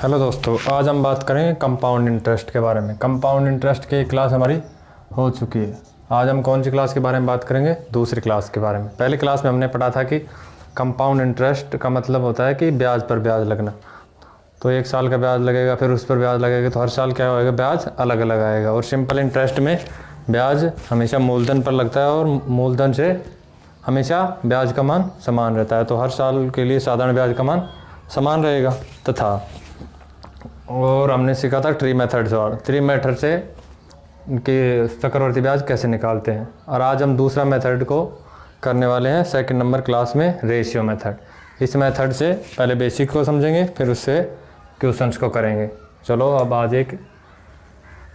Hello दोस्तों, आज हम बात करेंगे कंपाउंड इंटरेस्ट के बारे में। कंपाउंड इंटरेस्ट की क्लास हमारी हो चुकी है। आज हम कौन सी क्लास के बारे में बात करेंगे? दूसरी क्लास के बारे में। पहली क्लास में हमने पढ़ा था कि कंपाउंड इंटरेस्ट का मतलब होता है कि ब्याज पर ब्याज लगना। तो एक साल का ब्याज लगेगा, फिर उस पर ब्याज लगेगा, तो हर साल क्या होएगा, ब्याज अलग अलग आएगा। और सिंपल इंटरेस्ट में ब्याज हमेशा मूलधन पर लगता है और मूलधन से हमेशा ब्याज का मान समान रहता है। तो हर साल के लिए साधारण ब्याज का मान समान रहेगा। तथा और हमने सीखा था ट्री मेथड से, और ट्री मेथड से कि चक्रवर्ती ब्याज कैसे निकालते हैं। और आज हम दूसरा मेथड को करने वाले हैं, सेकंड नंबर क्लास में, रेशियो मेथड। इस मेथड से पहले बेसिक को समझेंगे, फिर उससे क्वेश्चंस को करेंगे। चलो अब आज एक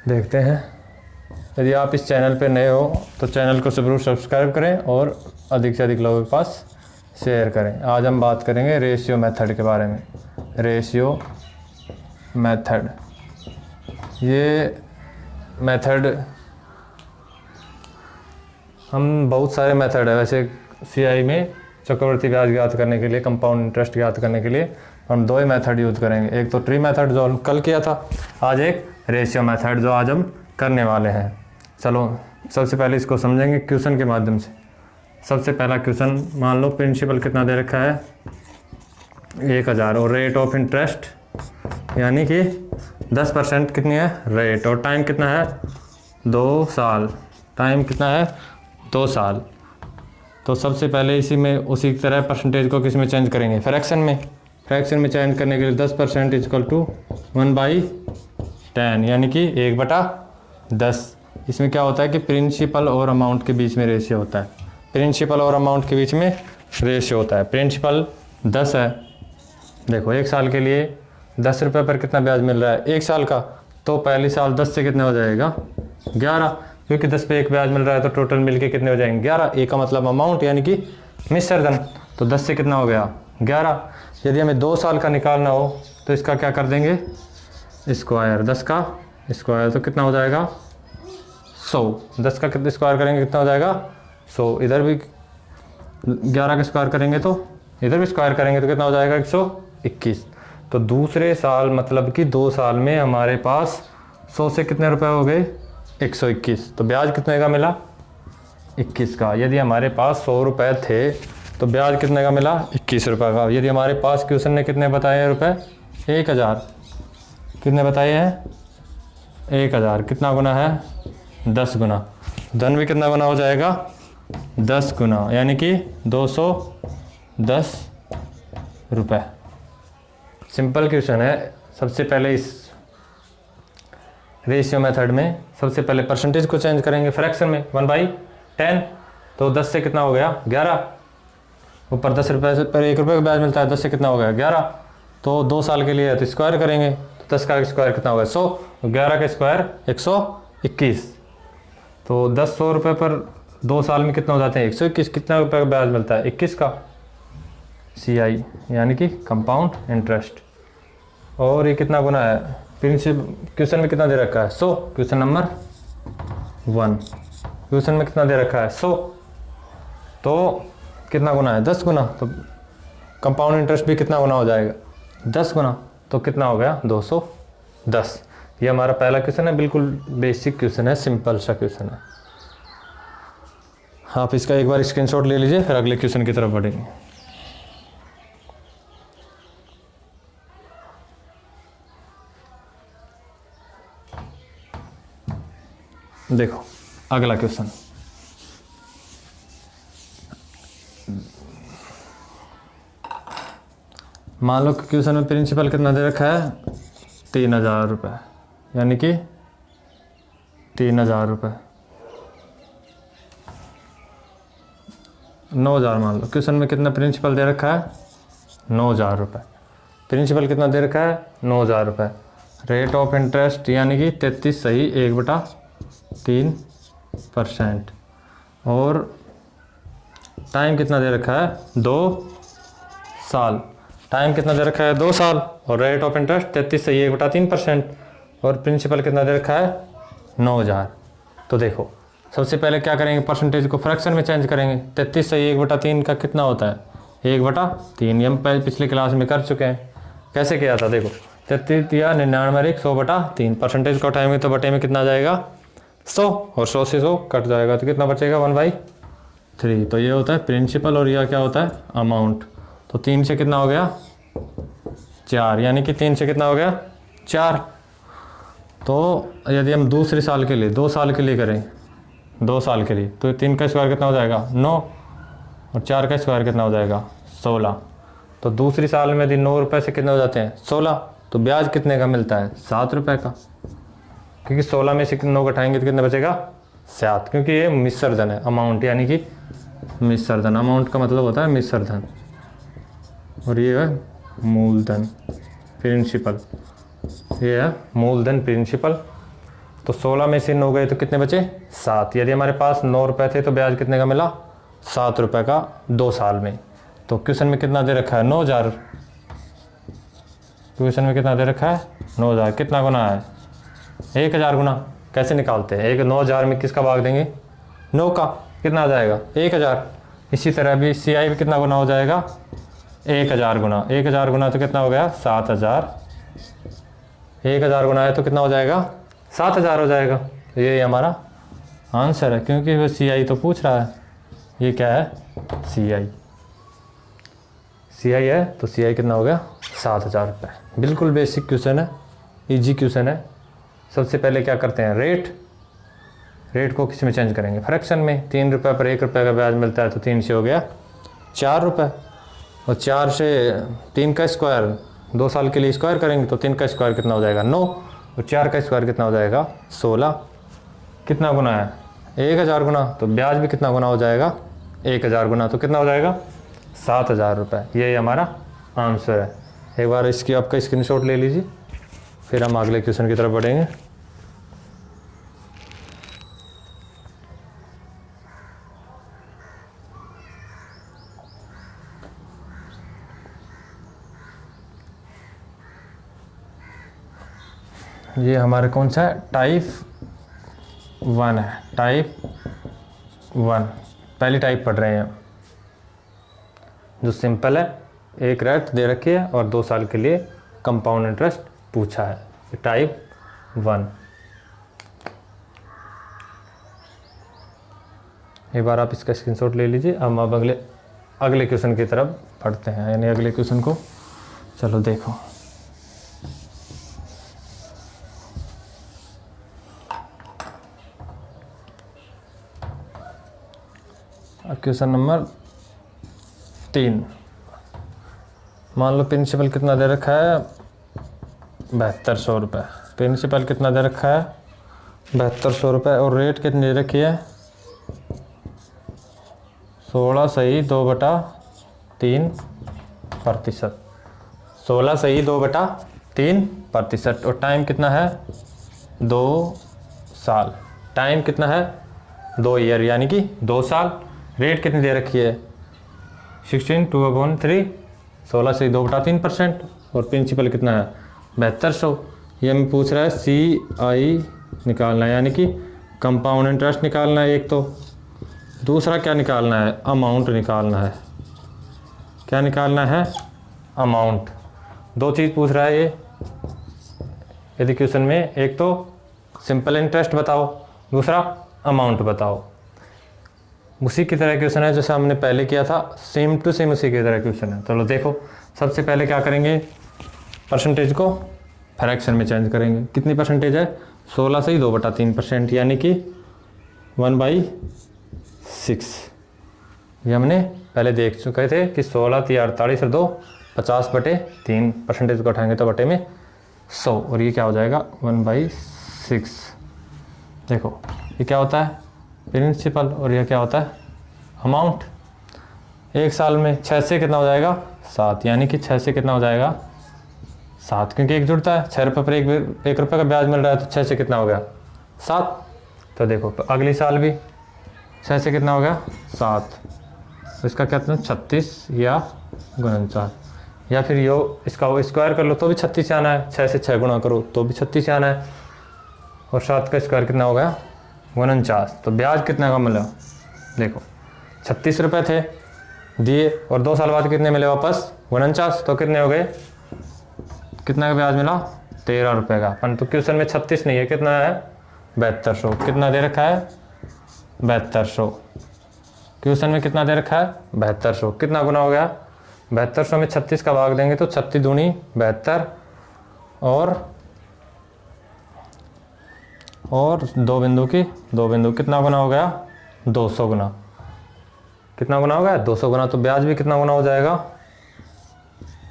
देखते हैं। यदि आप इस चैनल पे नए हो तो चैनल को ज़रूर सब्सक्राइब करें और अधिक से अधिक लोगों के पास शेयर करें। आज हम बात करेंगे रेशियो मेथड के बारे में। रेशियो मेथड, ये मेथड हम बहुत सारे मेथड है वैसे सीआई में चक्रवर्ती ब्याज ज्ञात करने के लिए, कंपाउंड इंटरेस्ट ज्ञात करने के लिए हम दो ही मेथड यूज़ करेंगे। एक तो ट्री मेथड जो हम कल किया था, आज एक रेशियो मेथड जो आज हम करने वाले हैं। चलो सबसे पहले इसको समझेंगे क्वेश्चन के माध्यम से। सबसे पहला क्वेश्चन, मान लो प्रिंसिपल कितना दे रखा है 1000 और रेट ऑफ इंटरेस्ट यानी कि 10% कितनी है रेट, और टाइम कितना है 2 साल। टाइम कितना है 2 साल। तो सबसे पहले इसी में उसी तरह परसेंटेज को किस में चेंज करेंगे, फ्रैक्शन में। फ्रैक्शन में चेंज करने के लिए 10% इक्वल टू 1/10 यानी कि 1/10। इसमें क्या होता है कि प्रिंसिपल और अमाउंट के बीच में रेशियो होता है। प्रिंसिपल और अमाउंट के बीच में रेशियो होता है। प्रिंसिपल 10 है, देखो एक साल के लिए 10 रुपये पर कितना ब्याज मिल रहा है एक साल का, तो पहली साल 10 से कितने हो जाएगा 11, क्योंकि 10 पे एक ब्याज मिल रहा है तो टोटल मिलके कितने हो जाएंगे 11। एक का मतलब अमाउंट यानी कि मिश्रधन, तो 10 से कितना हो गया 11। यदि हमें 2 साल का निकालना हो तो इसका क्या कर देंगे स्क्वायर, 10 का स्क्वायर तो कितना हो जाएगा 100। 10 का कितना स्क्वायर करेंगे कितना हो जाएगा 100। इधर भी 11 का स्क्वायर करेंगे तो इधर भी स्क्वायर करेंगे तो कितना हो जाएगा 121। तो दूसरे साल मतलब कि 2 साल में हमारे पास 100 से कितने रुपए हो गए 121। तो ब्याज कितने का मिला 21 का। यदि हमारे पास 100 रुपये थे तो ब्याज कितने का मिला 21 रुपये का। यदि हमारे पास क्वेश्चन ने कितने बताए हैं रुपए 1000, कितने बताए हैं 1000, कितना गुना है 10 गुना। धन भी कितना गुना हो जाएगा 10 गुना यानी कि 210 रुपये। सिंपल क्वेश्चन है। सबसे पहले इस रेशियो मेथड में सबसे पहले परसेंटेज को चेंज करेंगे फ्रैक्शन में 1/10। तो 10 से कितना हो गया 11, ऊपर 10 रुपये पर 1 रुपये का ब्याज मिलता है, 10 से कितना हो गया 11। तो 2 साल के लिए है तो स्क्वायर करेंगे तो 10 का स्क्वायर कितना होगा 100, 11 का स्क्वायर 121। तो 100 रुपये पर 2 साल में कितना हो जाते हैं 121। कितना रुपये का ब्याज मिलता है 21 का। CI यानी कि कंपाउंड इंटरेस्ट। और ये कितना गुना है क्वेश्चन में कितना दे रखा है 100, क्वेश्चन नंबर 1 क्वेश्चन में कितना दे रखा है 100, तो कितना गुना है 10 गुना। तो कंपाउंड इंटरेस्ट भी कितना गुना हो जाएगा 10 गुना, तो कितना हो गया 210। ये हमारा पहला क्वेश्चन है, बिल्कुल बेसिक क्वेश्चन है, सिंपल सा क्वेश्चन है। आप इसका एक बार स्क्रीनशॉट ले लीजिए, फिर अगले क्वेश्चन की तरफ बढ़ेंगे। देखो अगला क्वेश्चन, मान लो क्वेश्चन में प्रिंसिपल कितना दे रखा है 3000 रुपये यानी कि 3000 रुपये। 9000 मान लो क्वेश्चन में कितना प्रिंसिपल दे रखा है 9000 रुपये। प्रिंसिपल कितना दे रखा है 9000 रुपये। रेट ऑफ इंटरेस्ट यानी कि 33 सही 1/3%। और टाइम कितना दे रखा है 2 साल। टाइम कितना दे रखा है 2 साल। और रेट ऑफ इंटरेस्ट 33 सही 1/3%। और प्रिंसिपल कितना दे रखा है 9000। तो देखो सबसे पहले क्या करेंगे, परसेंटेज को फ्रैक्शन में चेंज करेंगे। 33 सही 1/3 का कितना होता है 1/3। ये हम पिछली क्लास में कर चुके हैं। कैसे किया था देखो, 33 या 99 100/3 परसेंटेज को उठाएंगे तो बटे में कितना आ जाएगा 100 और 100 से 100 कट जाएगा तो कितना बचेगा 1/3। तो ये होता है प्रिंसिपल और यह क्या होता है अमाउंट। तो 3 से कितना हो गया 4 यानी कि 3 से कितना हो गया 4। तो यदि हम दूसरे साल के लिए 2 साल के लिए करें 2 साल के लिए तो 3 का स्क्वायर कितना हो जाएगा 9 और 4 का स्क्वायर कितना हो जाएगा 16। तो दूसरी साल में यदि 9 रुपये से कितने हो जाते हैं 16 तो ब्याज कितने का मिलता है 7 रुपये का, क्योंकि 16 में से 9 घटाएंगे तो कितने बचेगा 7, क्योंकि ये मिश्र धन है अमाउंट यानी कि मिश्र धन। अमाउंट का मतलब होता है मिश्र धन और ये है मूलधन प्रिंसिपल, ये है मूलधन प्रिंसिपल। तो 16 में से 9 गए तो कितने बचे 7। यदि हमारे पास 9 रुपये थे तो ब्याज कितने का मिला 7 रुपये का 2 साल में। तो क्वेश्चन में कितना दे रखा है 9000, क्वेश्चन में कितना दे रखा है 9000, कितना गुना है 1000 गुना। कैसे निकालते हैं 9000 में किसका भाग देंगे 9 का, कितना आ जाएगा 1000। इसी तरह भी CI भी कितना गुना हो जाएगा 1000 गुना, 1000 गुना तो कितना हो गया 7000, 1000 गुना है तो कितना हो जाएगा 7000 हो जाएगा। ये हमारा आंसर है, क्योंकि वो CI तो पूछ रहा है। ये क्या है CI है तो CI कितना हो गया 7000 रुपये। बिल्कुल बेसिक क्वेश्चन है, इजी क्वेश्चन है। सबसे पहले क्या करते हैं रेट को किस में चेंज करेंगे फ्रैक्शन में। 3 रुपये पर 1 रुपये का ब्याज मिलता है तो 3 से हो गया 4 रुपये और 4 से 3 का स्क्वायर 2 साल के लिए स्क्वायर करेंगे तो 3 का स्क्वायर कितना हो जाएगा 9 और 4 का स्क्वायर कितना हो जाएगा 16। कितना गुना है 1000 गुना, तो ब्याज भी कितना गुना हो जाएगा 1000 गुना, तो कितना हो जाएगा 7000 रुपये। यही हमारा आंसर है। एक बार इसकी आपका स्क्रीनशॉट ले लीजिए, फिर हम अगले क्वेश्चन की तरफ बढ़ेंगे। ये हमारे कौन सा है टाइप 1 है, टाइप 1 पहली टाइप पढ़ रहे हैं जो सिंपल है। एक रेट दे रखी है और 2 साल के लिए कंपाउंड इंटरेस्ट पूछा है, टाइप 1। एक बार आप इसका स्क्रीनशॉट ले लीजिए। अब अगले क्वेश्चन की तरफ पढ़ते हैं, यानी अगले क्वेश्चन को चलो देखो। Question number 3। मान लो प्रिंसिपल कितना दे रखा है 7200 रुपये। प्रिंसिपल कितना दे रखा है 7200 रुपये और रेट कितनी दे रखी है 16 सही 2/3%। 16 सही 2/3% और टाइम कितना है 2 साल। टाइम कितना है 2 ईयर यानी कि 2 साल। रेट कितनी दे रखी है 16 2/3, 16 से 2/3% और प्रिंसिपल कितना है 7200। ये हमें पूछ रहा है CI निकालना है, यानी कि कंपाउंड इंटरेस्ट निकालना है एक, तो दूसरा क्या निकालना है अमाउंट निकालना है। क्या निकालना है अमाउंट। 2 चीज़ पूछ रहा है ये यदि क्वेश्चन में, एक तो सिंपल इंटरेस्ट बताओ, दूसरा अमाउंट बताओ। उसी की तरह क्वेश्चन है जैसे हमने पहले किया था, सेम टू सेम उसी की तरह क्वेश्चन है। चलो देखो, सबसे पहले क्या करेंगे परसेंटेज को फ्रैक्शन में चेंज करेंगे। कितनी परसेंटेज है 16 से ही 2/3% यानी कि 1/6। ये हमने पहले देख चुके थे कि 16 × 48 और 2 50/3 परसेंटेज को उठाएंगे तो बटे में 100 और ये क्या हो जाएगा 1/6। देखो ये क्या होता है प्रिंसिपल और यह क्या होता है अमाउंट। एक साल में 6 से कितना हो जाएगा 7, यानी कि 6 से कितना हो जाएगा 7, क्योंकि एक जुड़ता है 6 रुपये पर 1 रुपये का ब्याज मिल रहा है तो 6 से कितना हो गया 7। तो देखो अगली साल भी 6 से कितना हो गया 7, तो इसका क्या 36 या 49, या फिर यो इसका स्क्वायर कर लो तो भी 36 से आना है, 6 से 6 गुणा करो तो भी 36 से आना है और 7 का स्क्वायर कितना हो गया 49। तो ब्याज कितना का मिला देखो 36 रुपये थे दिए और 2 साल बाद कितने मिले वापस 49, तो कितने हो गए कितना का ब्याज मिला, 13 रुपये का। परंतु क्वेश्चन में 36 नहीं है, कितना है 7200। कितना दे रखा है 7200। क्वेश्चन में कितना दे रखा है 7200। कितना गुना हो गया 7200 में 36 का भाग देंगे तो 36 दूनी 72 और दो बिंदु कितना गुना हो गया 200 गुना। कितना गुना हो गया 200 गुना। तो ब्याज भी कितना गुना हो जाएगा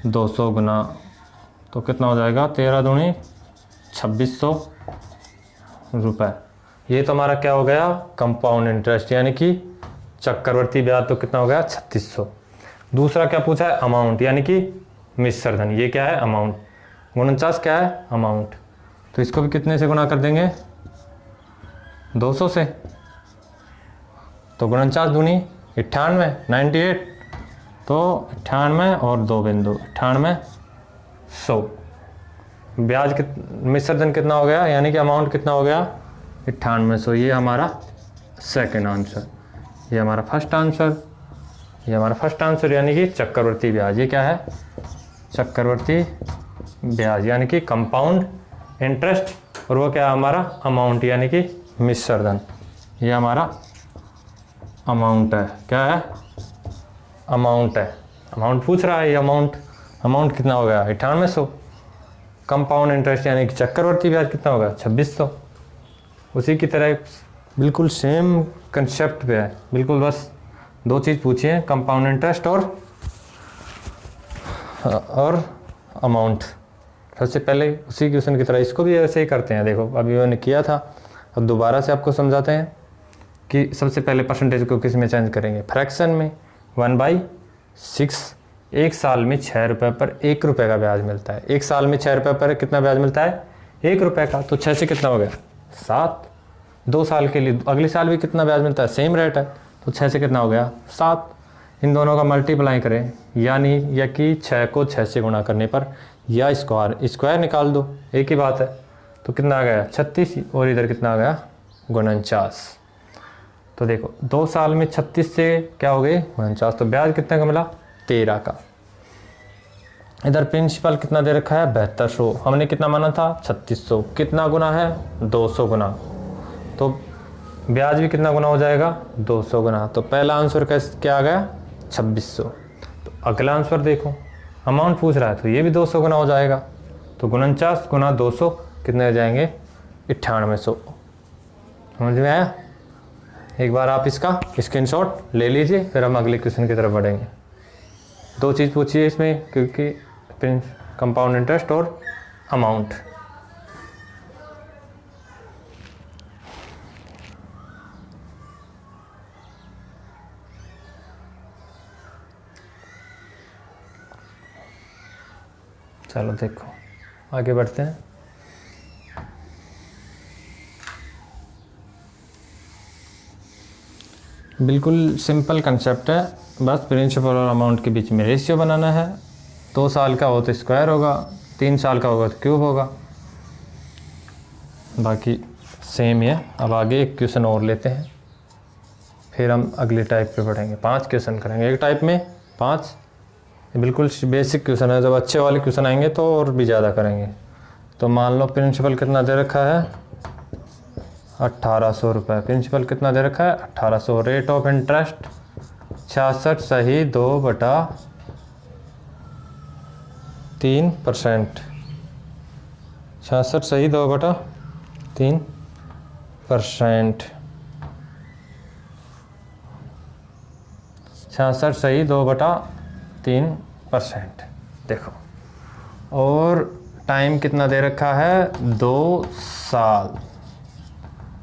200 गुना। तो कितना हो जाएगा 13 दूनी 2600 रुपये। ये तो हमारा क्या हो गया कंपाउंड इंटरेस्ट यानी कि चक्रवर्ती ब्याज। तो कितना हो गया 3600। दूसरा क्या पूछा है अमाउंट यानी कि मिश्र धन। ये क्या है अमाउंट। 49 क्या है अमाउंट। तो इसको भी कितने से गुना कर देंगे 200 से। तो 49 दूनी 98 98। तो 98 और दो बिंदु 98 100। ब्याज मिश्र धन कितना हो गया यानी कि अमाउंट कितना हो गया 9800। ये हमारा सेकंड आंसर। ये हमारा फर्स्ट आंसर यानी कि चक्रवर्ती ब्याज। ये क्या है चक्रवर्ती ब्याज यानी कि कंपाउंड इंटरेस्ट। और वो क्या है हमारा अमाउंट यानी कि मिश्र धन। ये हमारा अमाउंट है। क्या है अमाउंट है। अमाउंट पूछ रहा है। ये अमाउंट कितना हो गया 9800। कंपाउंड इंटरेस्ट यानी कि चक्रवर्ती ब्याज कितना होगा 2600। उसी की तरह बिल्कुल सेम कंसेप्ट पे है। बिल्कुल बस दो चीज़ पूछी है कंपाउंड इंटरेस्ट और अमाउंट। सबसे पहले उसी क्वेश्चन की तरह इसको भी ऐसे ही करते हैं। देखो अभी मैंने किया था, अब दोबारा से आपको समझाते हैं कि सबसे पहले परसेंटेज को किस में चेंज करेंगे फ्रैक्शन में। 1/6। एक साल में 6 रुपये पर 1 रुपये का ब्याज मिलता है। एक साल में 6 रुपये पर कितना ब्याज मिलता है 1 रुपये का। तो 6 से कितना हो गया 7। 2 साल के लिए अगले साल भी कितना ब्याज मिलता है सेम रेट है। तो 6 से कितना हो गया 7। इन दोनों का मल्टीप्लाई करें यानी या कि 6 को 6 से गुणा करने पर या स्क्वायर निकाल दो, एक ही बात है। तो कितना आ गया 36 और इधर कितना आ गया 49। तो देखो 2 साल में 36 से क्या हो गए 49। तो ब्याज कितने का मिला 13 का। इधर प्रिंसिपल कितना दे रखा है 7200। हमने कितना माना था 3600। कितना गुना है 200 गुना। तो ब्याज भी कितना गुना हो जाएगा 200 गुना। तो पहला आंसर क्या आ गया 2600। तो अगला आंसर देखो अमाउंट पूछ रहा है तो ये भी 200 गुना हो जाएगा। तो 49 गुना 200 कितने हो जाएंगे 9800। समझ में आया। एक बार आप इसका स्क्रीनशॉट ले लीजिए फिर हम अगले क्वेश्चन की तरफ बढ़ेंगे। दो चीज़ पूछिए इसमें क्योंकि कंपाउंड इंटरेस्ट और अमाउंट। चलो देखो आगे बढ़ते हैं। बिल्कुल सिंपल कंसेप्ट है। बस प्रिंसिपल और अमाउंट के बीच में रेशियो बनाना है। 2 साल का हो तो स्क्वायर होगा, 3 साल का होगा तो क्यूब होगा। बाकी सेम ही है। अब आगे एक क्वेश्चन और लेते हैं फिर हम अगले टाइप पे बढ़ेंगे। 5 क्वेश्चन करेंगे एक टाइप में 5। बिल्कुल बेसिक क्वेश्चन है। जब अच्छे वाले क्वेश्चन आएंगे तो और भी ज़्यादा करेंगे। तो मान लो प्रिंसिपल कितना दे रखा है 1800 रुपये। प्रिंसिपल कितना दे रखा है 1800। रेट ऑफ इंटरेस्ट 66 सही 2/3%। 66 सही 2/3%। 66 सही 2/3%। देखो और टाइम कितना दे रखा है 2 साल।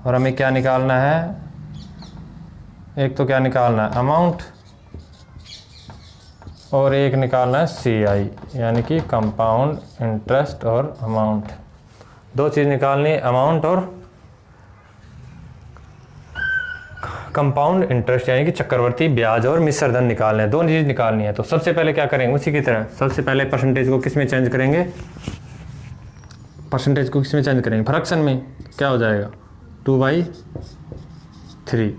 और हमें क्या निकालना है, एक तो क्या निकालना है अमाउंट और एक निकालना है CI यानी कि कंपाउंड इंटरेस्ट और अमाउंट। दो चीज़ निकालनी है अमाउंट और कंपाउंड इंटरेस्ट यानी कि चक्रवर्ती ब्याज और मिश्र धन निकालने हैं। दोनों चीज़ निकालनी है। तो सबसे पहले क्या करेंगे उसी की तरह सबसे पहले परसेंटेज को किस में चेंज करेंगे, परसेंटेज को किस में चेंज करेंगे फ्रैक्शन में। क्या हो जाएगा 2/3।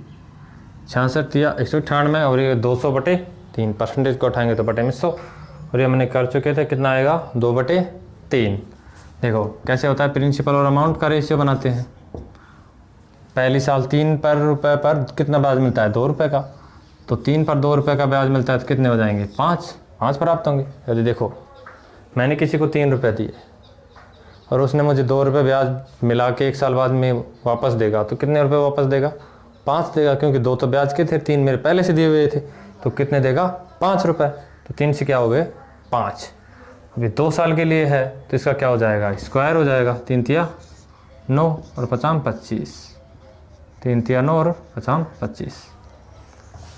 66 या 198 और ये 200/3। परसेंटेज को उठाएंगे तो बटे में 100। और ये हमने कर चुके थे कितना आएगा 2/3। 3। देखो कैसे होता है, प्रिंसिपल और अमाउंट का रेशियो बनाते हैं। पहली साल 3 पर रुपये पर कितना ब्याज मिलता है, 2 रुपये का, तो 3 पर 2 रुपये का ब्याज मिलता है तो कितने हो जाएंगे, 5 प्राप्त होंगे। यदि देखो मैंने किसी को 3 रुपये दिए और उसने मुझे 2 रुपये ब्याज मिला के 1 साल बाद में वापस देगा, तो कितने रुपये वापस देगा, 5 देगा, क्योंकि 2 तो ब्याज के थे, 3 मेरे पहले से दिए हुए थे, तो कितने देगा, 5 रुपये। तो 3 से क्या हो गए, 5। अभी 2 साल के लिए है तो इसका क्या हो जाएगा, स्क्वायर हो जाएगा। 3 तिया 9 और 5 25, 3 तिया 9 और 5 25,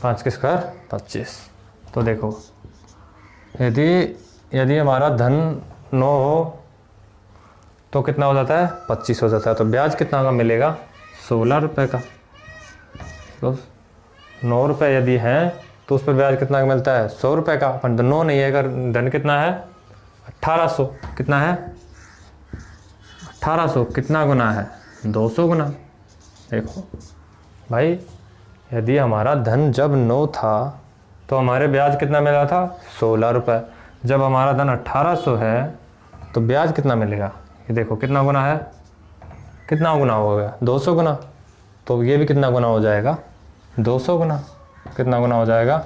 5 के स्क्वायर 25। तो देखो यदि हमारा धन 9 हो तो कितना हो जाता है, 25 हो जाता है। तो ब्याज कितना का मिलेगा, 16 रुपये का। तो 9 रुपये यदि है तो उस पर ब्याज कितना का मिलता है, 100 रुपये का। पर 9 नहीं है, अगर धन कितना है, 1800। कितना है, 1800। कितना गुना है, 200 गुना। देखो भाई, यदि हमारा धन जब 9 था तो हमारे ब्याज कितना मिला था, 16 रुपये। जब हमारा धन 1800 है तो ब्याज कितना मिलेगा, ये देखो कितना गुना है, कितना गुना हो गया, 200 गुना। तो ये भी कितना गुना हो जाएगा, 200 गुना। कितना गुना हो जाएगा,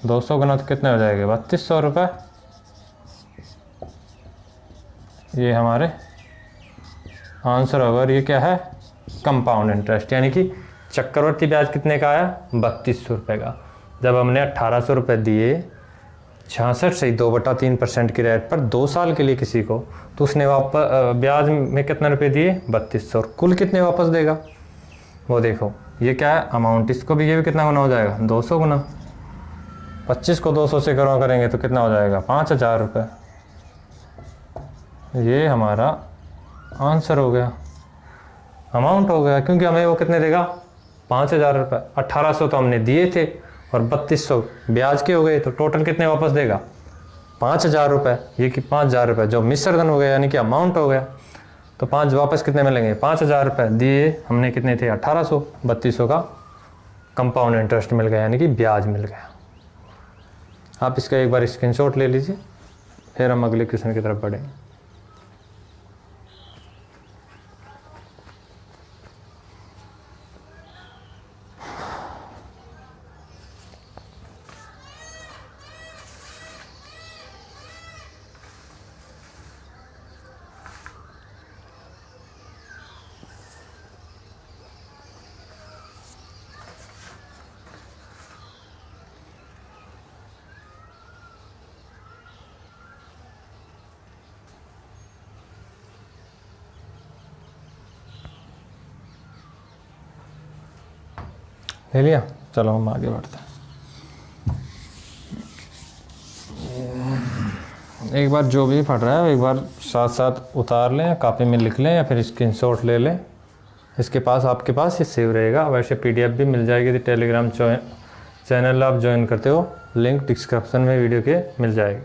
200 गुना। तो कितने हो जाएंगे, 3200 रुपये। ये हमारे आंसर होगा। और ये क्या है, कंपाउंड इंटरेस्ट, यानी कि चक्रवर्ती ब्याज कितने का आया, 3200 रुपये का। जब हमने 1800 रुपये दिए 66.2/3% की रेट पर 2 साल के लिए किसी को, तो उसने वापस ब्याज में कितने रुपए दिए, 3200। और कुल कितने वापस देगा, वो देखो ये क्या है, अमाउंट। इसको भी, ये भी कितना गुना हो जाएगा, 200 गुना। 25 को 200 से गुना करेंगे तो कितना हो जाएगा, 5000 रुपये। ये हमारा आंसर हो गया, अमाउंट हो गया, क्योंकि हमें वो कितने देगा, 5000 रुपये। 1800 तो हमने दिए थे और 3200 ब्याज के हो गए, तो टोटल कितने वापस देगा, 5000 रुपये। ये कि 5000 रुपये जो मिश्र धन हो गया, यानी कि अमाउंट हो गया। तो 5 वापस कितने मिलेंगे, 5000 रुपये। दिए हमने कितने थे, 1800, 3200 का कंपाउंड इंटरेस्ट मिल गया, यानी कि ब्याज मिल गया। आप इसका एक बार स्क्रीनशॉट ले लीजिए, फिर हम अगले क्वेश्चन की तरफ बढ़ेंगे। ले लिया, चलो हम आगे बढ़ते हैं। एक बार जो भी पढ़ रहा है एक बार साथ साथ उतार लें, कापी में लिख लें या फिर स्क्रीनशॉट ले लें। इसके पास, आपके पास ये सेव रहेगा। वैसे PDF भी मिल जाएगी यदि टेलीग्राम चैनल आप ज्वाइन करते हो, लिंक डिस्क्रिप्शन में वीडियो के मिल जाएगी।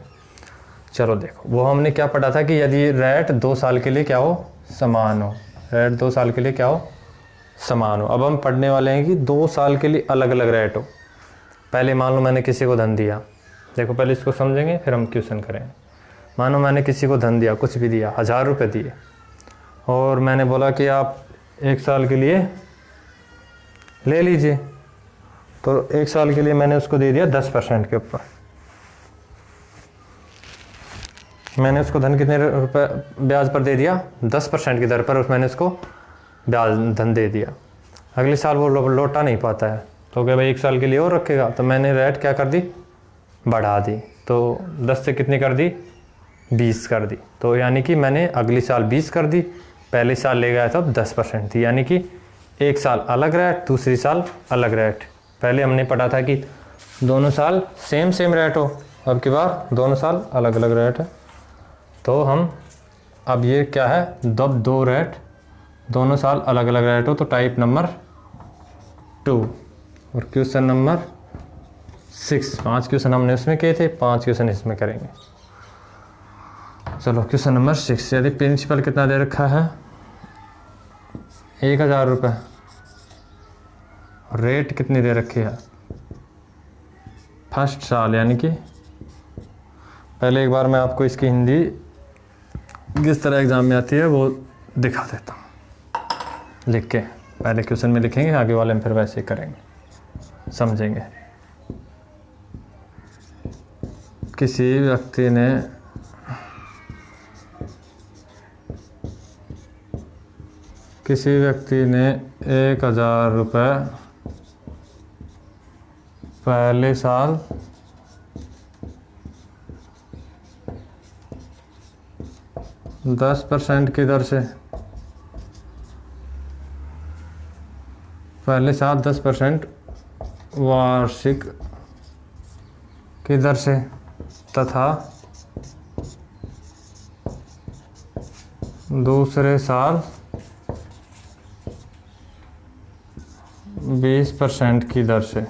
चलो देखो, वो हमने क्या पढ़ा था कि यदि रेट 2 साल के लिए क्या हो, समान हो। रेट 2 साल के लिए क्या हो, समान हो। अब हम पढ़ने वाले हैं कि 2 साल के लिए अलग अलग रेट हो। पहले मान लो मैंने किसी को धन दिया, देखो पहले इसको समझेंगे फिर हम क्वेश्चन करेंगे। मानो मैंने किसी को धन दिया, कुछ भी दिया, 1000 रुपये दिए, और मैंने बोला कि आप 1 साल के लिए ले लीजिए। तो 1 साल के लिए मैंने उसको दे दिया 10% के ऊपर। मैंने उसको धन कितने रुपए ब्याज पर दे दिया, 10% की दर पर मैंने उसको ब्याज धन दे दिया। अगले साल वो लौटा नहीं पाता है, तो क्या भाई 1 साल के लिए और रखेगा। तो मैंने रेट क्या कर दी, बढ़ा दी। तो 10 से कितनी कर दी, 20 कर दी। तो यानी कि मैंने अगली साल 20 कर दी, पहले साल ले गया था 10% थी। यानी कि 1 साल अलग रेट, दूसरी साल अलग रेट। पहले हमने पढ़ा था कि दोनों साल सेम रेट हो, अब की बार दोनों साल अलग अलग रेट है। तो हम अब ये क्या है, जब 2 रेट दोनों साल अलग अलग रेट हो तो टाइप नंबर 2 और क्वेश्चन नंबर 6। 5 क्वेश्चन हमने उसमें किए थे, 5 क्वेश्चन इसमें करेंगे। चलो क्वेश्चन नंबर 6। यदि प्रिंसिपल कितना दे रखा है, 1000 रुपये, रेट कितनी दे रखी है, फर्स्ट साल। यानी कि पहले एक बार मैं आपको इसकी हिंदी किस तरह एग्ज़ाम में आती है वो दिखा देता हूँ लिख के। पहले क्वेश्चन में लिखेंगे, आगे वाले में फिर वैसे ही करेंगे, समझेंगे। किसी व्यक्ति ने किसी व्यक्ति ने 1000 रुपये पहले साल 10% की दर से, पहले साल 10% वार्षिक की दर से तथा दूसरे साल 20% की दर से,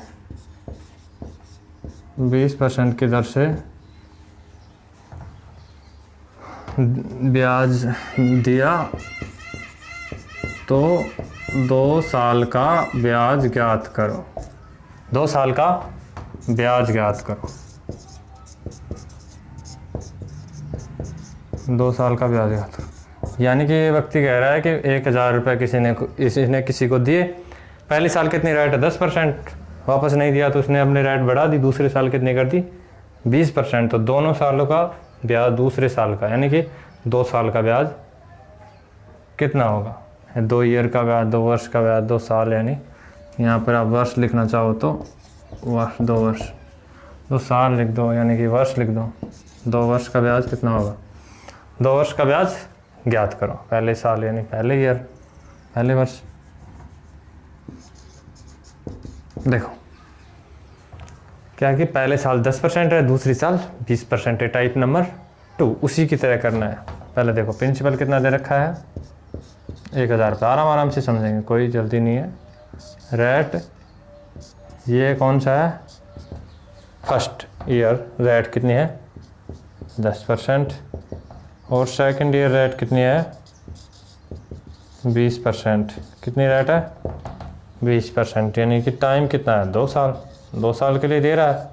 20% की दर से ब्याज दिया तो 2 साल का ब्याज ज्ञात करो। 2 साल का ब्याज ज्ञात करो। 2 साल का ब्याज ज्ञात करो। यानी कि ये व्यक्ति कह रहा है कि 1000 रुपये इसने किसी को दिए, पहले साल कितनी रेट है 10%, वापस नहीं दिया तो उसने अपने रेट बढ़ा दी, दूसरे साल कितनी कर दी 20%। तो दोनों सालों का ब्याज दूसरे साल का, यानी कि 2 साल का ब्याज कितना होगा, 2 ईयर का ब्याज, 2 वर्ष का ब्याज, 2 साल, यानी यहाँ पर आप वर्ष लिखना चाहो तो वर्ष, 2 वर्ष, 2 साल लिख दो, यानी कि वर्ष लिख दो। 2 वर्ष का ब्याज कितना होगा, 2 वर्ष का ब्याज ज्ञात करो। पहले साल यानी पहले ईयर, पहले वर्ष। देखो क्या कि पहले साल 10% है, दूसरी साल 20% है। टाइप नंबर 2 उसी की तरह करना है। पहले देखो प्रिंसिपल कितना दे रखा है 1000 रुपये, आराम से समझेंगे, कोई जल्दी नहीं है। रेट ये कौन सा है, फर्स्ट ईयर रेट कितनी है 10%, और सेकंड ईयर रेट कितनी है 20%। कितनी रेट है 20%, यानी कि टाइम कितना है 2 साल। 2 साल के लिए दे रहा है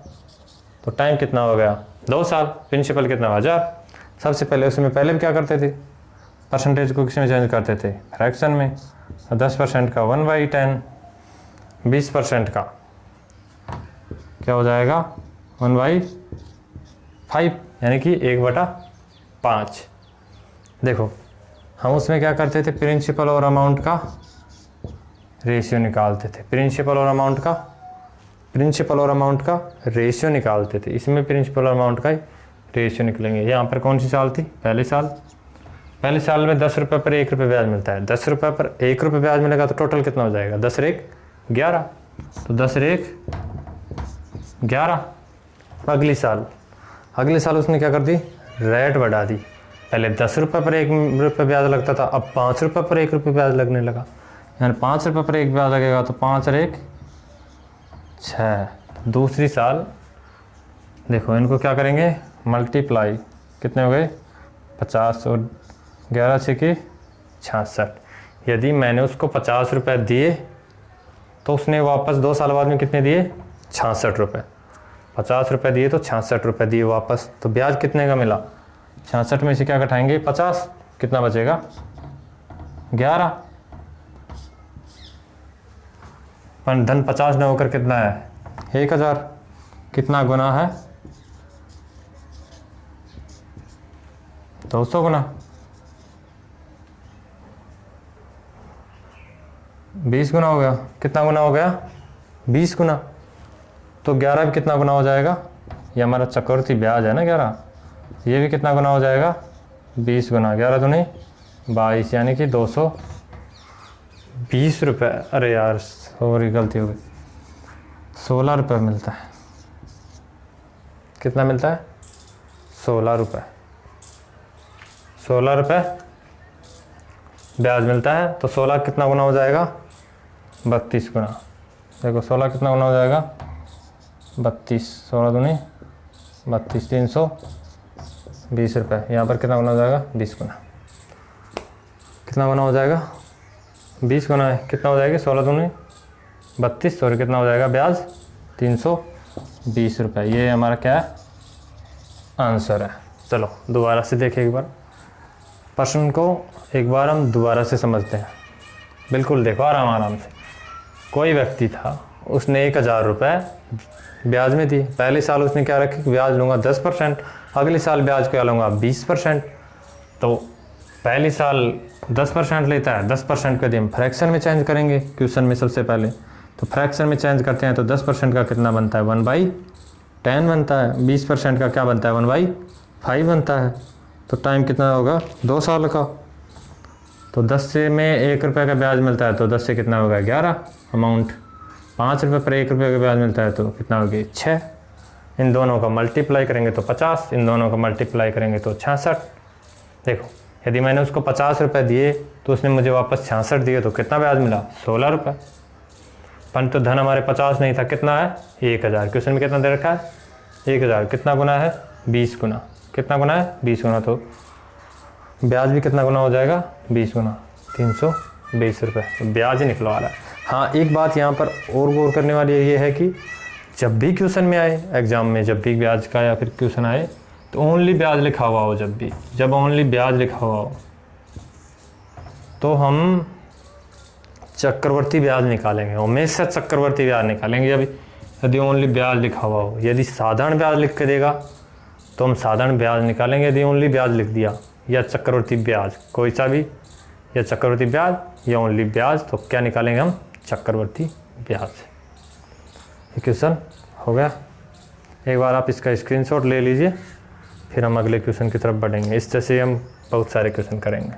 तो टाइम कितना हो गया 2 साल। प्रिंसिपल कितना 1000। सबसे पहले उसमें पहले भी क्या करते थे, परसेंटेज को किस में चेंज करते थे, फ्रैक्शन में। 10% का 1/10, 20% का क्या हो जाएगा 1/5, यानी कि 1/5। देखो हम उसमें क्या करते थे, प्रिंसिपल और अमाउंट का रेशियो निकालते थे। प्रिंसिपल और अमाउंट का रेशियो निकालते थे। इसमें प्रिंसिपल और अमाउंट का रेशियो निकलेंगे। यहाँ पर कौन सी साल थी, पहले साल। पहले साल में 10 रुपये पर 1 रुपये ब्याज मिलता है। 10 रुपये पर 1 रुपये ब्याज मिलेगा तो टोटल कितना हो जाएगा 10 और 1 11। तो 10 और 1 11। अगले साल उसने क्या कर दी, रेट बढ़ा दी। पहले 10 रुपये पर 1 रुपये ब्याज लगता था, अब 5 रुपये पर 1 रुपये ब्याज लगने लगा। यानी 5 रुपये पर 1 ब्याज लगेगा तो 5 और 1 6। दूसरी साल देखो इनको क्या करेंगे, मल्टीप्लाई, कितने हो गए 50 और 11 से के 66। यदि मैंने उसको 50 रुपये दिए तो उसने वापस 2 साल बाद में कितने दिए 66 रुपये। 50 रुपये दिए तो 66 रुपये दिए वापस। तो ब्याज कितने का मिला, 66 में से क्या घटाएंगे 50, कितना बचेगा 11। पर धन 50 न होकर कितना है 1000। कितना गुना है 200 गुना। 20 गुना हो गया। कितना गुना हो गया 20 गुना। तो 11 भी कितना गुना हो जाएगा, ये हमारा चक्रवृद्धि ब्याज है ना 11, ये भी कितना गुना हो जाएगा 20 गुना। 11 दूनी 22, यानी कि 220 रुपये। अरे यार सॉरी गलती हो गई, 16 रुपये मिलता है। कितना मिलता है 16 रुपये। 16 रुपये ब्याज मिलता है। तो 16 कितना गुना हो जाएगा 32 गुना। देखो 16 कितना गुना हो जाएगा 32, 16 दूनी 32, 320 रुपये। यहाँ पर कितना गुना हो जाएगा 20 गुना। कितना गुना हो जाएगा 20 गुना है, कितना हो जाएगा 16 दूनी 32 और कितना हो जाएगा ब्याज 320 रुपये। ये हमारा क्या है आंसर है। चलो दोबारा से देखें एक बार। प्रश्न को एक बार हम दोबारा से समझते हैं। बिल्कुल देखो आराम आराम से। कोई व्यक्ति था, उसने 1000 रुपये ब्याज में दिए। पहले साल उसने क्या रखा कि ब्याज लूँगा 10%, अगले साल ब्याज क्या लूँगा 20%। तो पहले साल 10% लेता है, 10% का हम फ्रैक्शन में चेंज करेंगे क्वेश्चन में सबसे पहले। तो फ्रैक्शन में चेंज करते हैं तो 10% का कितना बनता है 1/10 बनता है। 20% का क्या बनता है 1/5 बनता है। तो टाइम कितना होगा 2 साल का। तो 10 से में 1 रुपये का ब्याज मिलता है तो 10 से कितना होगा 11 अमाउंट। 5 रुपये पर 1 रुपये का ब्याज मिलता है तो कितना होगी 6। इन दोनों का मल्टीप्लाई करेंगे तो 50, इन दोनों का मल्टीप्लाई करेंगे तो 66। देखो यदि मैंने उसको 50 रुपये दिए तो उसने मुझे वापस 66 दिए तो कितना ब्याज मिला 16 रुपये। परंतु धन हमारे 50 नहीं था, कितना है 1000। क्वेश्चन में कितना दे रखा है 1000। कितना गुना है 20 गुना। कितना गुना है 20 गुना। तो ब्याज भी कितना गुना हो जाएगा 20 गुना 320 रुपये। तो ब्याज ही निकलवा रहा है। हाँ एक बात यहाँ पर और गौर करने वाली ये है कि जब भी क्वेश्चन में आए एग्जाम में, जब भी ब्याज का या फिर क्वेश्चन आए तो ओनली ब्याज लिखा हुआ हो। जब ओनली ब्याज लिखा हुआ हो तो हम चक्रवर्ती ब्याज निकालेंगे, हमेशा चक्रवर्ती ब्याज निकालेंगे। यदि ओनली ब्याज लिखा हुआ हो। यदि साधारण ब्याज लिख के देगा तो हम साधारण ब्याज निकालेंगे। यदि ओनली ब्याज लिख दिया या चक्रवर्ती ब्याज कोई सा भी, या चक्रवर्ती ब्याज या ओनली ब्याज, तो क्या निकालेंगे हम चक्रवर्ती ब्याज। ये क्वेश्चन हो गया। एक बार आप इसका स्क्रीनशॉट ले लीजिए, फिर हम अगले क्वेश्चन की तरफ बढ़ेंगे। इस तरह से हम बहुत सारे क्वेश्चन करेंगे।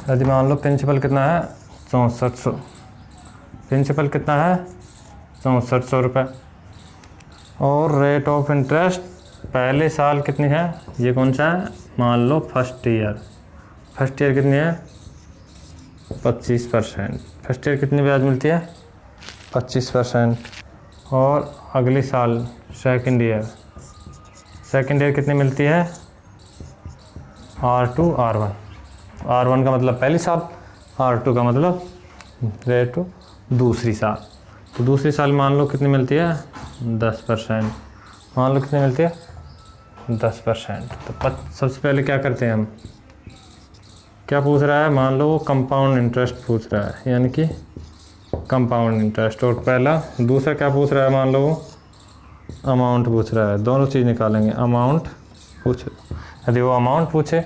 यदि मान लो प्रिंसिपल कितना है 6400, प्रिंसिपल कितना है 6400 रुपये, और रेट ऑफ इंटरेस्ट पहले साल कितनी है, ये कौन सा है, मान लो फर्स्ट ईयर कितनी है 25%। फर्स्ट ईयर कितनी ब्याज मिलती है 25%। और अगले साल सेकंड ईयर कितनी मिलती है R2 R1 का मतलब पहली साल, R2 का मतलब रेट दूसरी साल। तो दूसरी साल मान लो कितनी मिलती है 10%। मान लो कितनी मिलती है 10%। तो सबसे पहले क्या करते हैं हम, क्या पूछ रहा है, मान लो कंपाउंड इंटरेस्ट पूछ रहा है, यानी कि कंपाउंड इंटरेस्ट। और दूसरा क्या पूछ रहा है, मान लो अमाउंट पूछ रहा है। दोनों चीज़ निकालेंगे। अमाउंट पूछे, यदि वो अमाउंट पूछे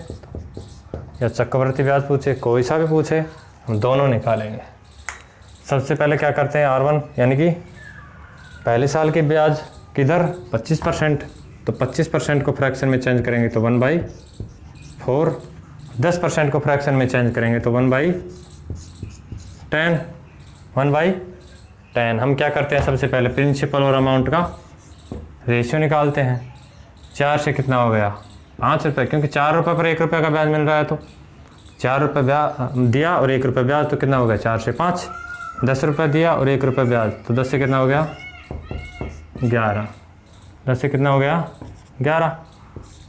या चक्रवर्ती ब्याज पूछे, कोई सा भी पूछे, हम दोनों निकालेंगे। सबसे पहले क्या करते हैं R1, यानी कि पहले साल के ब्याज किधर 25%। तो 25% को फ्रैक्शन में चेंज करेंगे तो 1/4। 10% को फ्रैक्शन में चेंज करेंगे तो 1/10। 1/10। हम क्या करते हैं, सबसे पहले प्रिंसिपल और अमाउंट का रेशियो निकालते हैं। 4 से कितना हो गया 5 रुपये, क्योंकि 4 रुपये पर 1 रुपये का ब्याज मिल रहा है। तो 4 रुपये ब्याज दिया और 1 रुपये ब्याज, तो कितना हो गया 4 से 5। 10 रुपये दिया और 1 रुपये ब्याज, तो 10 से कितना हो गया 11। 10 से कितना हो गया 11।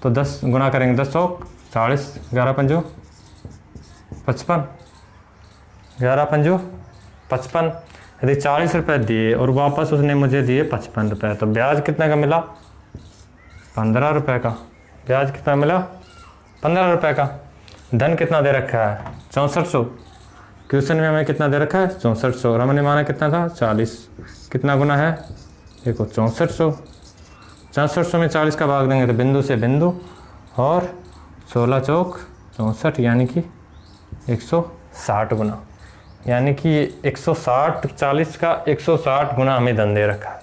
तो 10 गुना करेंगे 10 सौ 40, 11 पंजू 55, 11 पंजू 55। यदि 40 रुपये दिए और वापस उसने मुझे दिए 55 रुपये, तो ब्याज कितने का मिला 15 रुपये का। ब्याज कितना मिला 15 रुपये का। धन कितना दे रखा है 6400। क्वेश्चन में हमें कितना दे रखा है 6400, और हमने माना कितना था 40। कितना गुना है देखो 6400। 6400 में 40 का भाग देंगे तो बिंदु से बिंदु, और 16 चौक 64, यानी कि 160 गुना। यानी कि 160, 40 का 160 गुना हमें धन दे रखा है।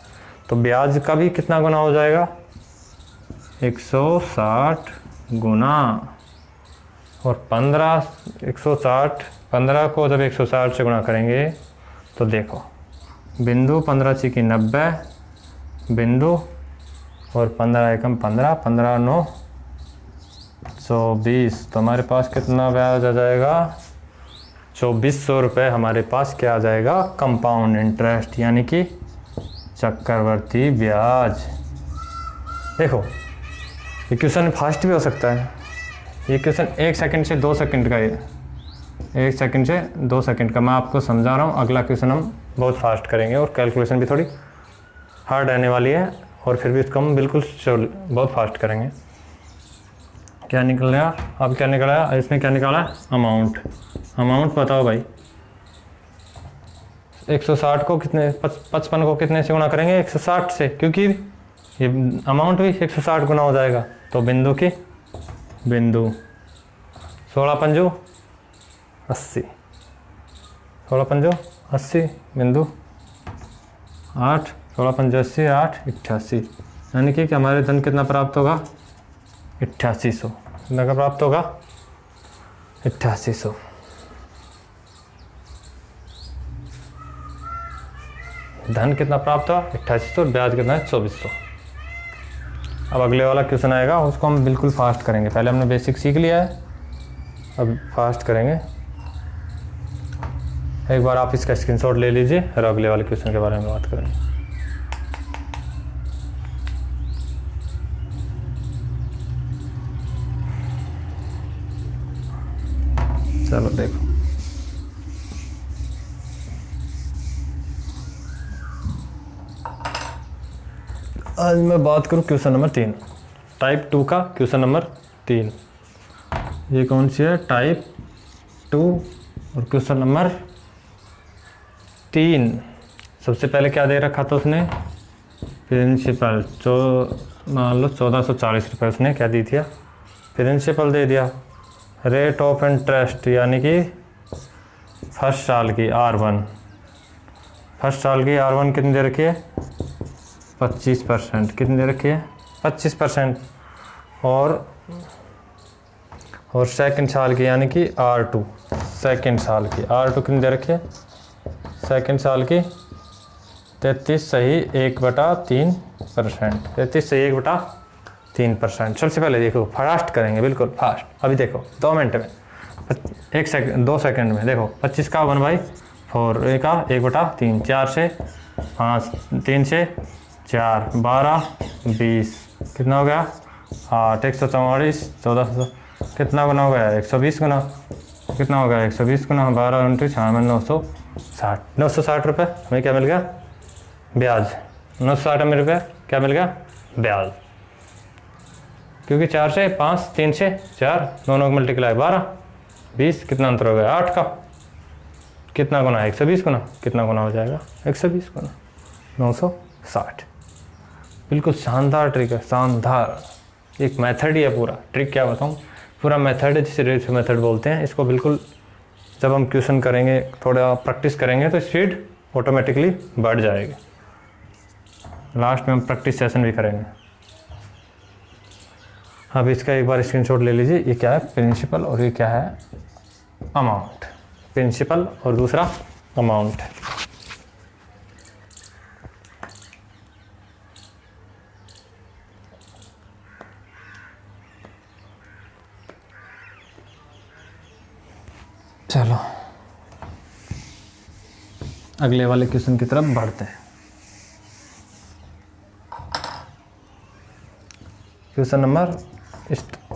तो ब्याज का भी कितना गुना हो जाएगा 160 गुना, और 15 को जब 160 से गुणा करेंगे तो देखो बिंदु 15 × 90 बिंदु, और 15 एकम 15, 15 9 24। तो हमारे पास कितना ब्याज आ जाएगा 2400 रुपये हमारे पास क्या आ जाएगा कंपाउंड इंटरेस्ट, यानी कि चक्रवर्ती ब्याज। देखो ये क्वेश्चन फास्ट भी हो सकता है, ये क्वेश्चन 1 सेकंड से 2 सेकंड का है, 1 सेकंड से 2 सेकंड का मैं आपको समझा रहा हूँ। अगला क्वेश्चन हम बहुत फास्ट करेंगे और कैलकुलेशन भी थोड़ी हार्ड रहने वाली है, और फिर भी इसको हम बिल्कुल बहुत फास्ट करेंगे। क्या निकल गया अब, क्या निकला है इसमें, क्या निकाला अमाउंट। अमाउंट बताओ भाई, 160 को कितने 55 को कितने से गुना करेंगे, 160 से, क्योंकि ये अमाउंट भी 160 गुना हो जाएगा। तो बिंदु 16 पंजो 80, 16 पंजो 80, बिंदु 8, 16 पंजो 80, 8 88, यानी कि हमारे धन कितना प्राप्त होगा 8800। कितना का प्राप्त होगा 8800। धन कितना प्राप्त हुआ 8800, ब्याज कितना है 2400। अब अगले वाला क्वेश्चन आएगा, उसको हम बिल्कुल फास्ट करेंगे। पहले हमने बेसिक सीख लिया है, अब फास्ट करेंगे। एक बार आप इसका स्क्रीनशॉट ले लीजिए और अगले वाले क्वेश्चन के बारे में बात करेंगे। चलो देखो, आज मैं बात करूं क्वेश्चन नंबर 3, टाइप 2 का क्वेश्चन नंबर 3। ये कौन सी है, टाइप 2 और क्वेश्चन नंबर 3। सबसे पहले क्या दे रखा था उसने, प्रिंसिपल मान लो 1440 रुपये उसने क्या दी थी, प्रिंसिपल दे दिया। रेट ऑफ इंटरेस्ट यानी कि फर्स्ट साल की R1, फर्स्ट साल की R1 कितनी दे रखी है 25%, कितनी दे रखी है 25%। और सेकंड साल की यानी कि R2, सेकंड साल की R2 कितनी दे रखी है, सेकंड साल की 33 सही 1/3%, 33 सही 1/3%। सबसे पहले देखो फास्ट करेंगे, बिल्कुल फास्ट। अभी देखो 2 मिनट में, 1 सेकंड 2 सेकंड में देखो, 25 का 1/4, ए का 1/3, 4 से 5, 3 से 4, 12, 20, कितना हो गया 8, 144, 1400, कितना गुना हो गया 120 गुना, कितना हो गया 120 गुना 12 × 6 में 960, 960 रुपये हमें क्या मिल गया ब्याज। 960 रुपये क्या मिल गया ब्याज, क्योंकि 4 से 5, 3 से 4, दोनों को मल्टीप्लाई 12, 20, कितना अंतर हो गया 8 का, कितना गुना है 120 गुना, कितना गुना हो जाएगा 120 गुना 960। बिल्कुल शानदार ट्रिक है, शानदार। एक मेथड ही है पूरा, ट्रिक क्या बताऊँ, पूरा मेथड है जिसे रेशियो मेथड बोलते हैं। इसको बिल्कुल जब हम क्वेश्चन करेंगे, थोड़ा प्रैक्टिस करेंगे तो स्पीड ऑटोमेटिकली बढ़ जाएगी। लास्ट में हम प्रैक्टिस सेशन भी करेंगे। अब इसका एक बार स्क्रीनशॉट ले लीजिए। ये क्या है प्रिंसिपल और ये क्या है अमाउंट, प्रिंसिपल और दूसरा अमाउंट। चलो अगले वाले क्वेश्चन की तरफ बढ़ते हैं। क्वेश्चन नंबर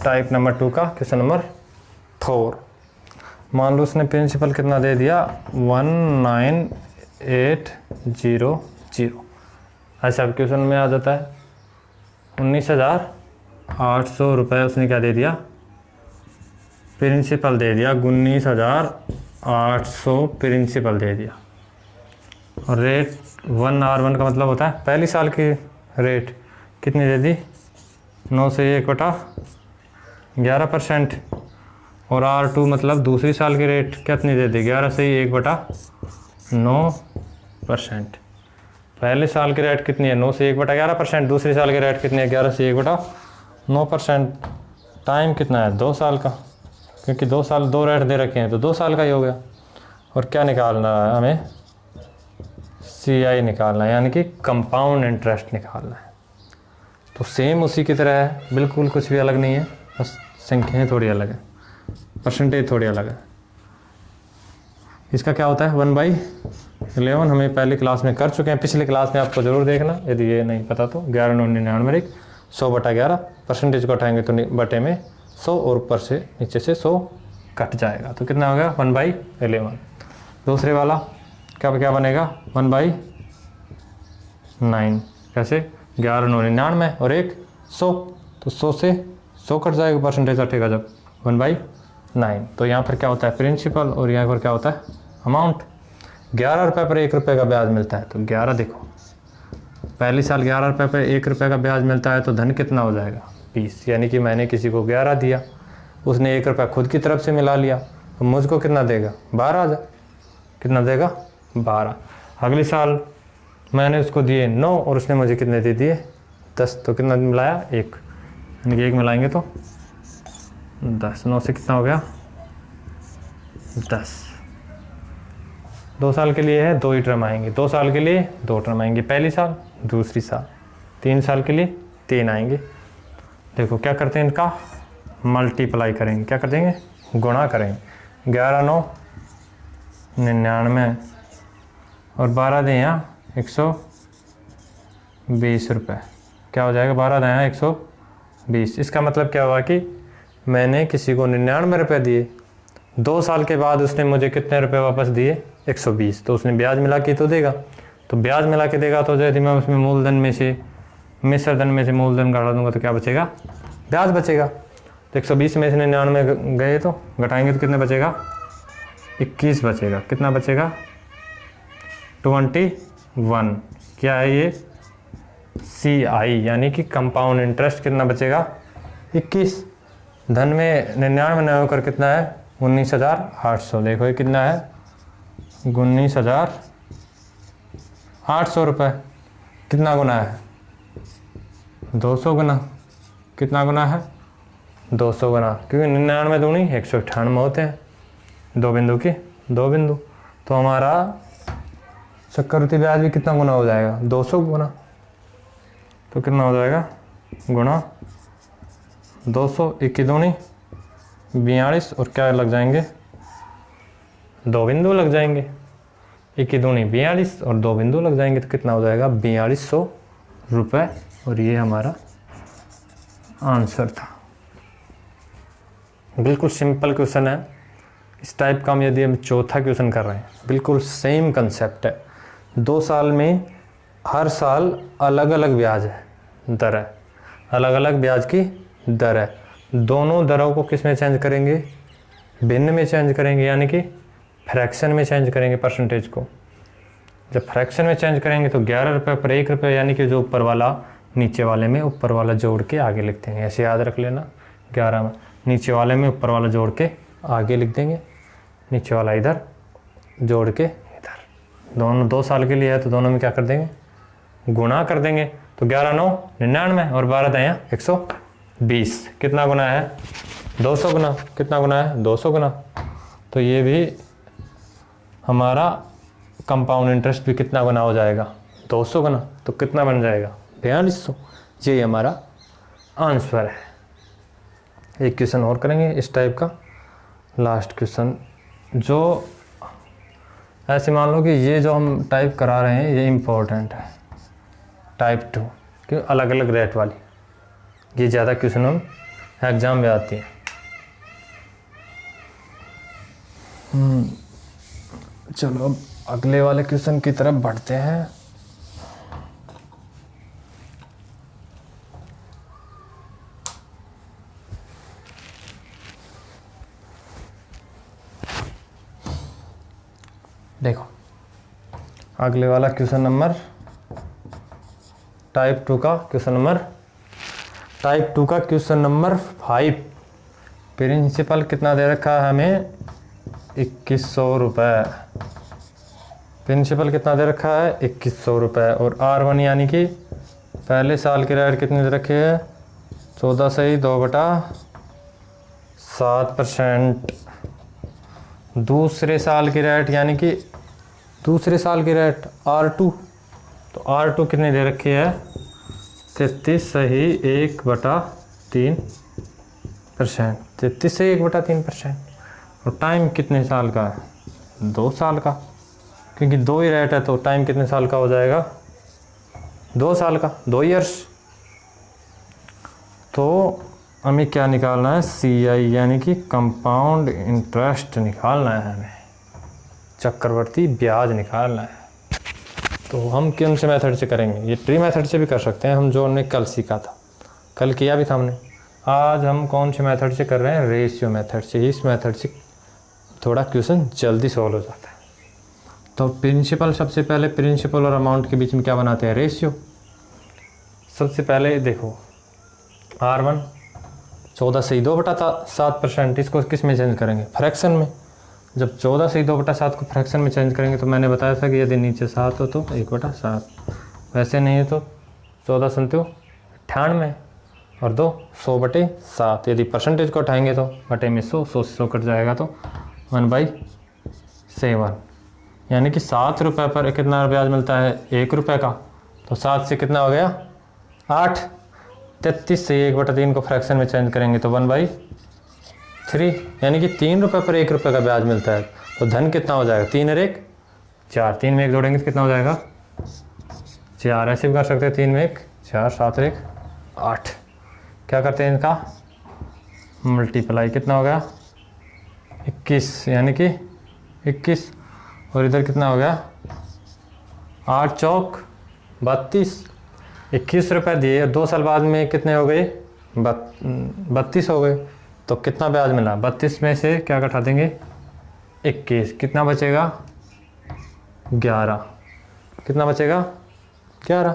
टाइप नंबर 2 का क्वेश्चन नंबर 4। मान लो उसने प्रिंसिपल कितना दे दिया 19800। ऐसा क्वेश्चन में आ जाता है 19,800 रुपये उसने क्या दे दिया प्रिंसिपल दे दिया, 19,800 प्रिंसिपल दे दिया। और रेट 1R1 का मतलब होता है पहली साल की रेट कितनी दे दी 9 से 1/11%। और R2 मतलब दूसरी साल की रेट कितनी दे दी 11 से 1/9%। पहले साल की रेट कितनी है 9 से 1/11%, दूसरी साल की रेट कितनी है 11 से 1/9%। टाइम कितना है 2 साल का, क्योंकि 2 साल 2 रेट दे रखे हैं तो 2 साल का ही हो गया। और क्या निकालना है हमें CI निकालना है, यानी कि कंपाउंड इंटरेस्ट निकालना है। तो सेम उसी की तरह है, बिल्कुल कुछ भी अलग नहीं है, बस संख्याएँ थोड़ी अलग है, परसेंटेज थोड़ी अलग है। इसका क्या होता है 1/11 हमें पहली क्लास में कर चुके हैं, पिछली क्लास में आपको ज़रूर देखना यदि ये नहीं पता तो 11 9 99 100/11 परसेंटेज को उठाएंगे तो बटे में 100 और ऊपर से नीचे से 100 कट जाएगा, तो कितना हो गया 1/11। दूसरे वाला क्या बनेगा 1/9, कैसे 11 9 99 और 1 100, तो 100 से 100 कट जाएगा, परसेंटेज हटेगा जब 1/9। तो यहाँ पर क्या होता है प्रिंसिपल और यहाँ पर क्या होता है अमाउंट। 11 रुपये पर 1 रुपये का ब्याज मिलता है, तो 11 देखो पहली साल 11 रुपये पर 1 रुपये का ब्याज मिलता है, तो धन कितना हो जाएगा 20, यानी कि मैंने किसी को 11 दिया, उसने 1 रुपया खुद की तरफ से मिला लिया, तो मुझको कितना देगा 12, कितना देगा 12। अगले साल मैंने उसको दिए 9 और उसने मुझे कितने दे दिए 10, तो कितना मिलाया 1, यानी कि 1 मिलाएंगे तो 10, 9 से कितना हो गया 10। 2 साल के लिए है 2 ही टर्म आएंगे, 2 साल के लिए 2 टर्म आएंगे, पहली साल दूसरी साल, 3 साल के लिए 3 आएंगे। देखो क्या करते हैं इनका मल्टीप्लाई करेंगे, क्या कर देंगे गुणा करेंगे, 11 9 99 और 12 दें यहाँ 120 रुपये, क्या हो जाएगा 12 दें यहाँ 120। इसका मतलब क्या हुआ कि मैंने किसी को 99 रुपये दिए, 2 साल के बाद उसने मुझे कितने रुपए वापस दिए 120, तो उसने ब्याज मिला के तो देगा, तो ब्याज मिला के देगा, तो यदि मैं उसमें मूलधन में से मिश्रधन में से मूलधन घटा दूंगा तो क्या बचेगा ब्याज बचेगा। तो 120 में से 99 गए तो घटाएंगे तो कितने बचेगा 21 बचेगा, कितना बचेगा 21। क्या है ये CI यानी कि कंपाउंड इंटरेस्ट, कितना बचेगा 21। धन में 99 न होकर कितना है 19,800, देखो ये कितना है 19,800 रुपये। कितना गुना है 200 गुना, कितना गुना है 200 गुना, क्योंकि 99 दूनी 198 होते हैं, 2 बिंदु की 2 बिंदु, तो हमारा चक्रवृद्धि ब्याज भी कितना गुना हो जाएगा 200 गुना, तो कितना हो जाएगा गुणा 200, 1 दूनी 42 और क्या लग जाएंगे 2 बिंदु लग जाएंगे, 1 दूनी 42 और 2 बिंदु लग जाएंगे, तो कितना हो जाएगा 4200 रुपये। और ये हमारा आंसर था। बिल्कुल सिंपल क्वेश्चन है, इस टाइप का हम यदि हम चौथा क्वेश्चन कर रहे हैं, बिल्कुल सेम कंसेप्ट है। 2 साल में हर साल अलग अलग ब्याज है, दर है, अलग अलग ब्याज की दर है। दोनों दरों को किस में चेंज करेंगे भिन्न में चेंज करेंगे, यानी कि फ्रैक्शन में चेंज करेंगे परसेंटेज को। जब फ्रैक्शन में चेंज करेंगे तो 11 रुपये पर 1 रुपये, यानी कि जो ऊपर वाला नीचे वाले में ऊपर वाला जोड़ के आगे लिख देंगे, ऐसे याद रख लेना। 11 में नीचे वाले में ऊपर वाला जोड़ के आगे लिख देंगे, नीचे वाला इधर जोड़ के इधर। दोनों 2 साल के लिए है तो दोनों में क्या कर देंगे गुणा कर देंगे, तो 11 9 99 और 12 दया 120, कितना गुना है 200 गुना, कितना गुना है 200 गुना। तो ये भी हमारा कंपाउंड इंटरेस्ट भी कितना गुना हो जाएगा 200 गुना, तो कितना बन जाएगा 4200। ये हमारा आंसर है। एक क्वेश्चन और करेंगे इस टाइप का, लास्ट क्वेश्चन, जो ऐसे मान लो कि ये जो हम टाइप करा रहे हैं ये इम्पोर्टेंट है, टाइप 2, क्यों अलग अलग रेट वाली, ये ज़्यादा क्वेश्चन हम एग्जाम में आती है। चलो अब अगले वाले क्वेश्चन की तरफ बढ़ते हैं। देखो अगले वाला क्वेश्चन नंबर टाइप 2 का क्वेश्चन नंबर 5। प्रिंसिपल कितना दे रखा है हमें 2100 रुपये। प्रिंसिपल कितना दे रखा है 2100 रुपये, और R1 यानी कि पहले साल की रेट कितनी दे रखी है 14 से ही 2/7%। दूसरे साल की रेट यानी कि दूसरे साल की रेट R2, तो R2 कितनी दे रखी है 33 से ही 1/3%, 33 से 1/3%। और टाइम कितने साल का है 2 साल का, क्योंकि 2 ही रेट है तो टाइम कितने साल का हो जाएगा 2 साल का, 2 ईयर्स। तो हमें क्या निकालना है, CI यानी कि कंपाउंड इंटरेस्ट निकालना है, हमें चक्रवर्ती ब्याज निकालना है। तो हम कौन से मेथड से करेंगे, ये ट्री मेथड से भी कर सकते हैं हम, जो हमने कल सीखा था, कल किया भी था हमने। आज हम कौन से मेथड से कर रहे हैं, रेशियो मेथड से। इस मेथड से थोड़ा क्वेश्चन जल्दी सॉल्व हो जाता है। तो प्रिंसिपल, सबसे पहले प्रिंसिपल और अमाउंट के बीच में क्या बनाते हैं, रेशियो। सबसे पहले देखो R1 14/2/7%, इसको किस में चेंज करेंगे, फ्रैक्शन में। जब 14/2/7 को फ्रैक्शन में चेंज करेंगे तो मैंने बताया था कि यदि नीचे 7 हो तो 1/7, वैसे नहीं है तो 14×7 और 2 100/7। यदि परसेंटेज को उठाएंगे तो बटे में 100 से कट जाएगा तो 1/7, यानी कि 7 रुपये पर कितना ब्याज मिलता है, 1 रुपये का। तो 7 से कितना हो गया 8, 33 से 1/3 को फ्रैक्शन में चेंज करेंगे तो 1/3, यानी कि 3 रुपये पर 1 रुपये का ब्याज मिलता है। तो धन कितना हो जाएगा, 3 और 1 4, 3 में 1 जोड़ेंगे तो कितना हो जाएगा 4। ऐसे भी कर सकते हैं, 3 में 1 4, 7 और 1 8। क्या करते हैं इनका मल्टीप्लाई, कितना हो गया 21, यानी कि 21, और इधर कितना हो गया 8 चौक 32। 21 रुपये दिए, 2 साल बाद में कितने हो गए 32 हो गए। तो कितना ब्याज मिला, 32 में से क्या घटा देंगे 21, कितना बचेगा 11, कितना बचेगा 11।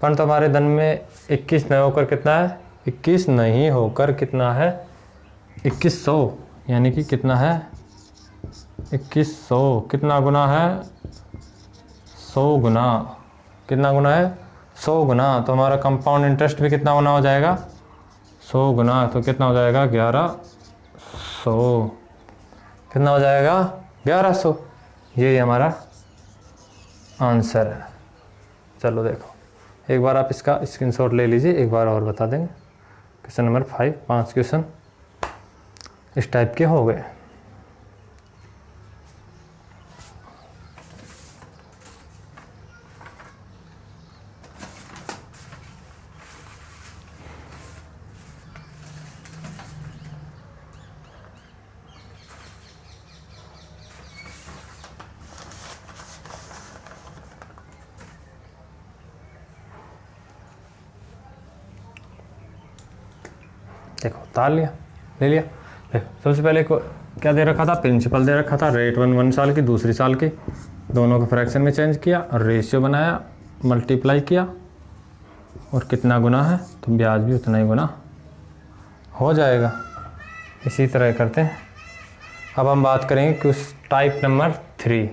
परंतु हमारे धन में 21 नहीं होकर कितना है, 21 नहीं होकर कितना है 2100, यानी कि कितना है 2100, कितना गुना है 100 गुना, कितना गुना है 100 गुना। तो हमारा कंपाउंड इंटरेस्ट भी कितना गुना हो जाएगा 100 गुना, तो कितना हो जाएगा 1100, कितना हो जाएगा 1100। यही हमारा आंसर है। चलो देखो एक बार आप इसका स्क्रीनशॉट ले लीजिए, एक बार और बता देंगे। क्वेश्चन नंबर 5, 5 क्वेश्चन इस टाइप के हो गए। देखो ताल लिया, ले लिया। देखो सबसे पहले को क्या दे रखा था, प्रिंसिपल दे रखा था, रेट 1 साल की, दूसरी साल की, दोनों को फ्रैक्शन में चेंज किया और रेशियो बनाया, मल्टीप्लाई किया और कितना गुना है तो ब्याज भी उतना ही गुना हो जाएगा। इसी तरह करते हैं। अब हम बात करेंगे कुछ टाइप नंबर 3।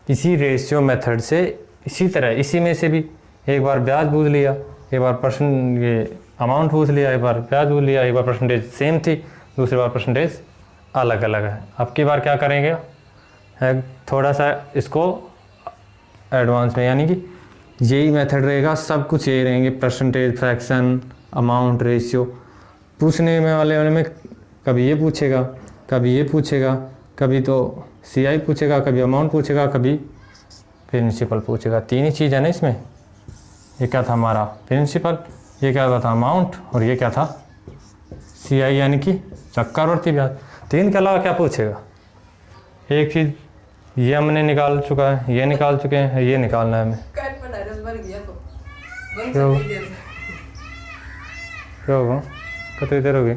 इसी रेशियो मेथड से इसी तरह, इसी में से भी एक बार ब्याज पूछ लिया, एक बार परसेंट ये अमाउंट पूछ लिया, एक बार ब्याज पूछ लिया, एक बार परसेंटेज सेम थी, दूसरी बार परसेंटेज अलग अलग है। अब की बार क्या करेंगे, थोड़ा सा इसको एडवांस में, यानी कि यही मेथड रहेगा, सब कुछ यही रहेंगे, परसेंटेज, फ्रैक्शन, अमाउंट, रेशियो। पूछने में वाले में कभी ये पूछेगा, कभी ये पूछेगा, कभी तो CI पूछेगा, कभी अमाउंट पूछेगा, कभी प्रिंसिपल पूछेगा। 3 ही चीज़ है ना इसमें। ये क्या था हमारा प्रिंसिपल, ये क्या था अमाउंट, और ये क्या था CI यानी कि चक्रवर्ती ब्याज। 3 के अलावा क्या पूछेगा। एक चीज़ ये हमने निकाल चुका है, ये निकाल चुके हैं, ये निकालना है हमें। क्या होगा, कितनी देर होगी।